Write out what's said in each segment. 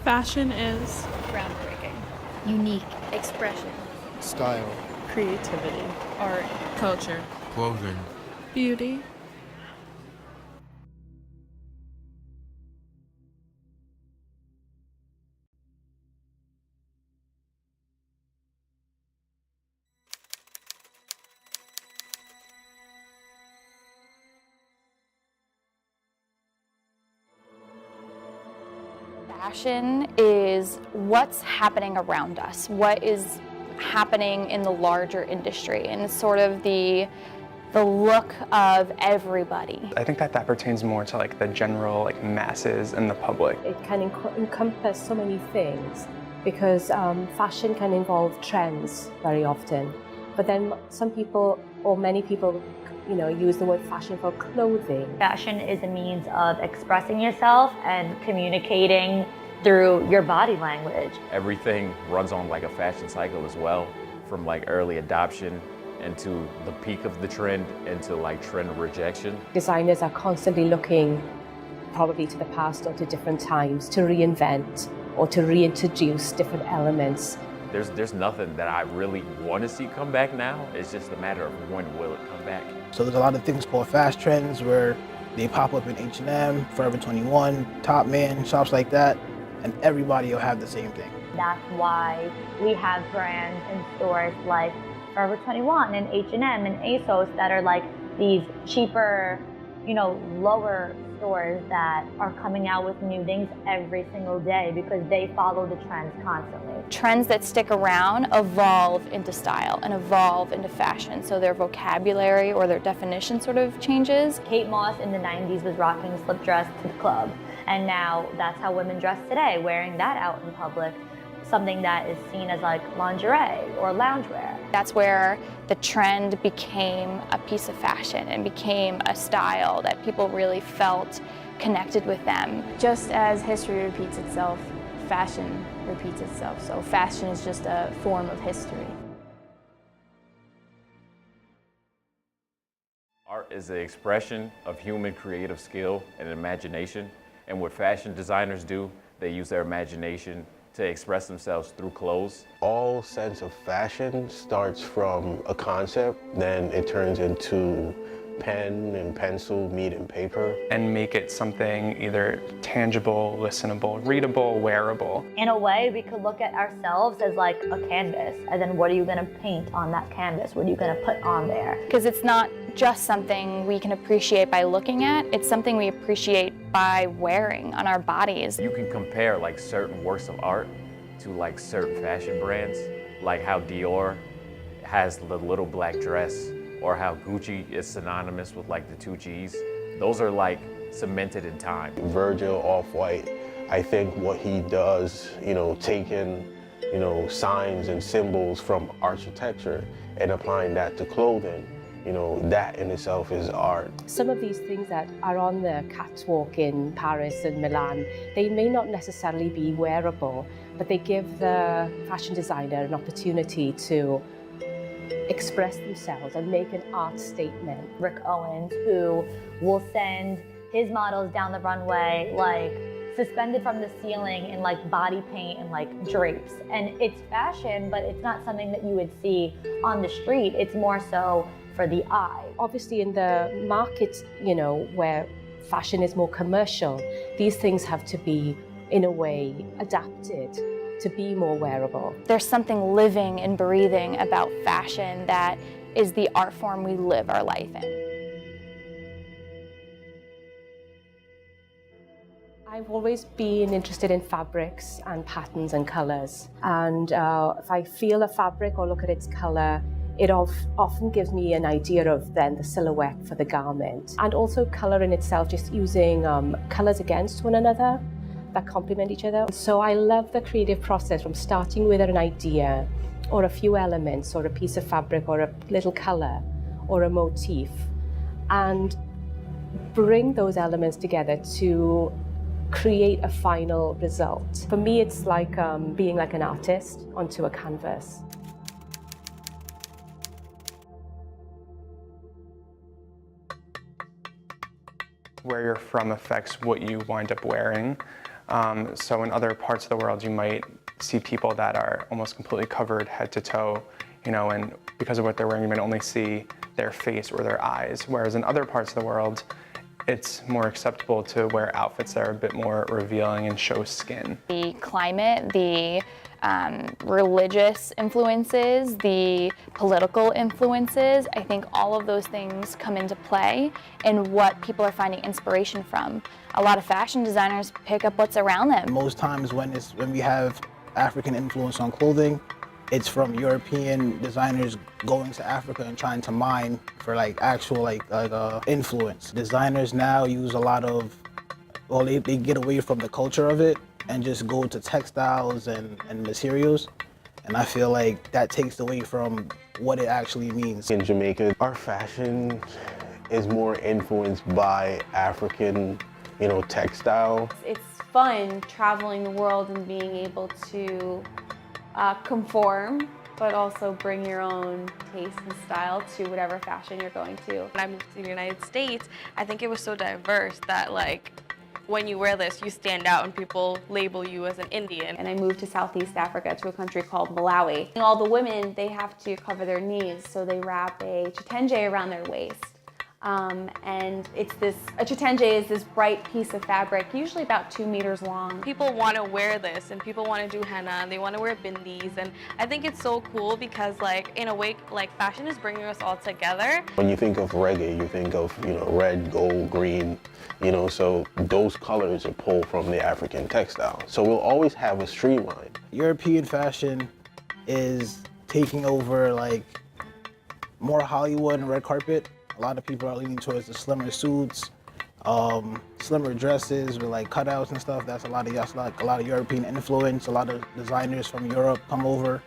Fashion is groundbreaking, unique, expression, style, creativity, art, culture, clothing, beauty. Fashion is what's happening around us, what is happening in the larger industry, and sort of the look of everybody. I think that pertains more to like the general masses and the public. It can encompass so many things because fashion can involve trends very often. But then some people or many people use the word fashion for clothing. Fashion is a means of expressing yourself and communicating through your body language. Everything runs on like a fashion cycle as well, from like early adoption into the peak of the trend into like trend rejection. Designers are constantly looking probably to the past or to different times to reinvent or to reintroduce different elements. There's nothing that I really want to see come back now. It's just a matter of when will it come back. So there's a lot of things called fast trends where they pop up in H&M, Forever 21, Top Man, shops like that, and everybody will have the same thing. That's why we have brands and stores like Forever 21 and H&M and ASOS that are like these cheaper, lower stores that are coming out with new things every single day because they follow the trends constantly. Trends that stick around evolve into style and evolve into fashion, so their vocabulary or their definition sort of changes. Kate Moss in the 90s was rocking a slip dress to the club, and now that's how women dress today, wearing that out in public. Something that is seen as like lingerie or loungewear. That's where the trend became a piece of fashion and became a style that people really felt connected with them. Just as history repeats itself, fashion repeats itself. So fashion is just a form of history. Art is the expression of human creative skill and imagination. And what fashion designers do, they use their imagination to express themselves through clothes. All sense of fashion starts from a concept, then it turns into pen and pencil, meat and paper. And make it something either tangible, listenable, readable, wearable. In a way, we could look at ourselves as like a canvas, and then what are you gonna paint on that canvas? What are you gonna put on there? Because it's not just something we can appreciate by looking at, it's something we appreciate by wearing on our bodies. You can compare like certain works of art to like certain fashion brands, like how Dior has the little black dress, or how Gucci is synonymous with like the 2 Gs. Those are like cemented in time. Virgil, Off-White, I think what he does, taking, signs and symbols from architecture and applying that to clothing, that in itself is art. Some of these things that are on the catwalk in Paris and Milan, they may not necessarily be wearable, but they give the fashion designer an opportunity to express themselves and make an art statement. Rick Owens, who will send his models down the runway like suspended from the ceiling in like body paint and like drapes. And it's fashion, but it's not something that you would see on the street. It's more so for the eye. Obviously in the markets, where fashion is more commercial, these things have to be, in a way, adapted to be more wearable. There's something living and breathing about fashion that is the art form we live our life in. I've always been interested in fabrics and patterns and colors. And if I feel a fabric or look at its color, it often gives me an idea of then the silhouette for the garment. And also color in itself, just using colors against one another that complement each other. So I love the creative process from starting with an idea or a few elements or a piece of fabric or a little color or a motif and bring those elements together to create a final result. For me, it's like being like an artist onto a canvas. Where you're from affects what you wind up wearing. So in other parts of the world, you might see people that are almost completely covered head to toe, and because of what they're wearing, you might only see their face or their eyes. Whereas in other parts of the world, it's more acceptable to wear outfits that are a bit more revealing and show skin. The climate, the religious influences, the political influences, I think all of those things come into play in what people are finding inspiration from. A lot of fashion designers pick up what's around them. Most times when we have African influence on clothing, it's from European designers going to Africa and trying to mine for actual influence. Designers now use a lot of, they get away from the culture of it and just go to textiles and materials. And I feel like that takes away from what it actually means. In Jamaica, our fashion is more influenced by African, textile. It's fun traveling the world and being able to conform, but also bring your own taste and style to whatever fashion you're going to. When I moved to the United States, I think it was so diverse that when you wear this, you stand out and people label you as an Indian. And I moved to Southeast Africa to a country called Malawi. And all the women, they have to cover their knees, so they wrap a chitenge around their waist. And a chitenge is this bright piece of fabric, usually about 2 meters long. People want to wear this and people want to do henna, they want to wear bindis, and I think it's so cool because in a way, fashion is bringing us all together. When you think of reggae, you think of, red, gold, green, so those colors are pulled from the African textile. So we'll always have a streamline. European fashion is taking over more Hollywood and red carpet. A lot of people are leaning towards the slimmer suits, slimmer dresses with cutouts and stuff. That's a lot of European influence. A lot of designers from Europe come over,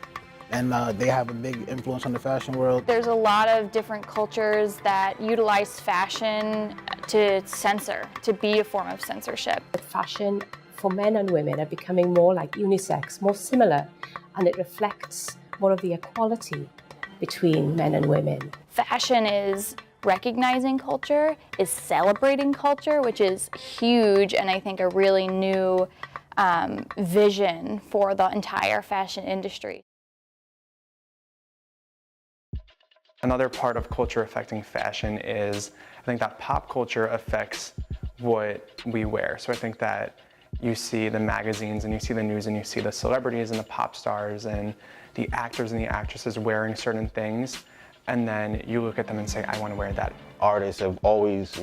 and they have a big influence on the fashion world. There's a lot of different cultures that utilize fashion to censor, to be a form of censorship. Fashion for men and women are becoming more like unisex, more similar, and it reflects more of the equality between men and women. Fashion is recognizing culture, is celebrating culture, which is huge, and I think a really new vision for the entire fashion industry. Another part of culture affecting fashion is, I think that pop culture affects what we wear. So I think that you see the magazines and you see the news and you see the celebrities and the pop stars and the actors and the actresses wearing certain things, and then you look at them and say, I want to wear that. Artists have always,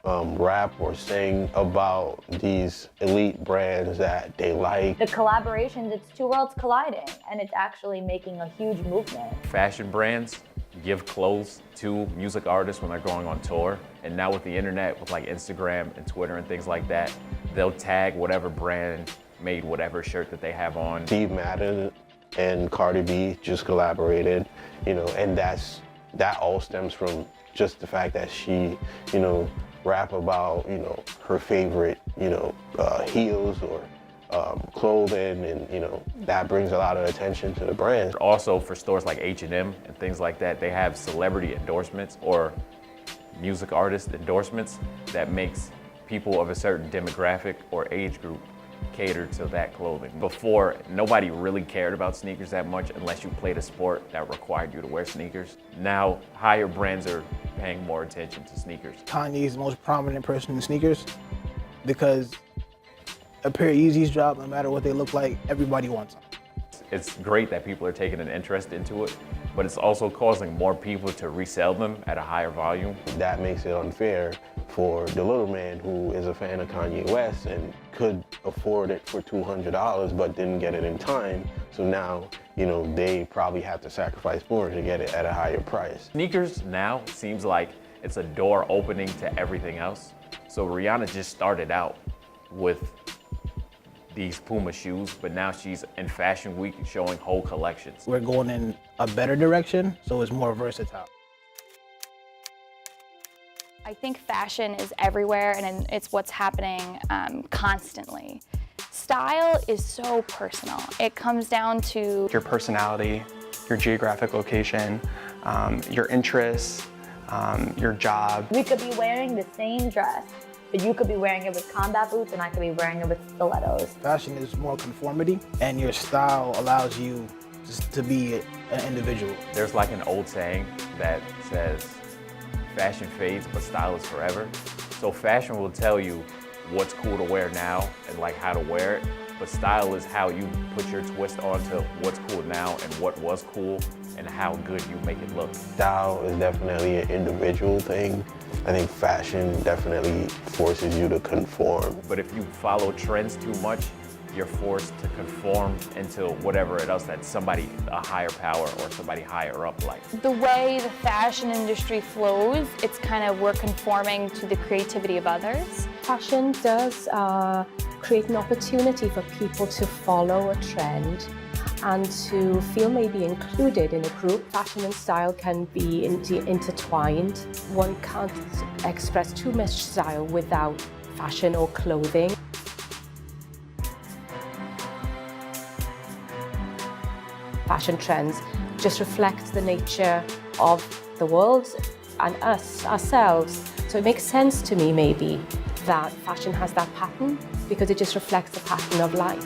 rap or sing about these elite brands that they like. The collaborations, it's two worlds colliding, and it's actually making a huge movement. Fashion brands give clothes to music artists when they're going on tour. And now with the internet, with Instagram and Twitter and things like that, they'll tag whatever brand made whatever shirt that they have on. Steve Madden and Cardi B just collaborated, and that all stems from just the fact that she, rap about, her favorite, heels or clothing, and that brings a lot of attention to the brand. Also for stores like H&M and things like that, they have celebrity endorsements or music artist endorsements that makes people of a certain demographic or age group cater to that clothing. Before, nobody really cared about sneakers that much unless you played a sport that required you to wear sneakers. Now, higher brands are paying more attention to sneakers. Kanye is the most prominent person in sneakers because a pair of Yeezys drop, no matter what they look like, everybody wants them. It's great that people are taking an interest into it, but it's also causing more people to resell them at a higher volume. That makes it unfair for the little man who is a fan of Kanye West and could afford it for $200 but didn't get it in time. So now, they probably have to sacrifice more to get it at a higher price. Sneakers now seems like it's a door opening to everything else. So Rihanna just started out with these Puma shoes, but now she's in Fashion Week showing whole collections. We're going in a better direction, so it's more versatile. I think fashion is everywhere, and it's what's happening constantly. Style is so personal. It comes down to your personality, your geographic location, your interests, your job. We could be wearing the same dress, but you could be wearing it with combat boots and I could be wearing it with stilettos. Fashion is more conformity, and your style allows you just to be an individual. There's like an old saying that says, fashion fades, but style is forever. So fashion will tell you what's cool to wear now and like how to wear it, but style is how you put your twist onto what's cool now and what was cool and how good you make it look. Style is definitely an individual thing. I think fashion definitely forces you to conform. But if you follow trends too much, you're forced to conform into whatever it is that somebody, a higher power or somebody higher up likes. The way the fashion industry flows, it's kind of we're conforming to the creativity of others. Fashion does create an opportunity for people to follow a trend and to feel maybe included in a group. Fashion and style can be intertwined. One can't express too much style without fashion or clothing. Fashion trends just reflect the nature of the world and us, ourselves. So it makes sense to me maybe that fashion has that pattern because it just reflects the pattern of life.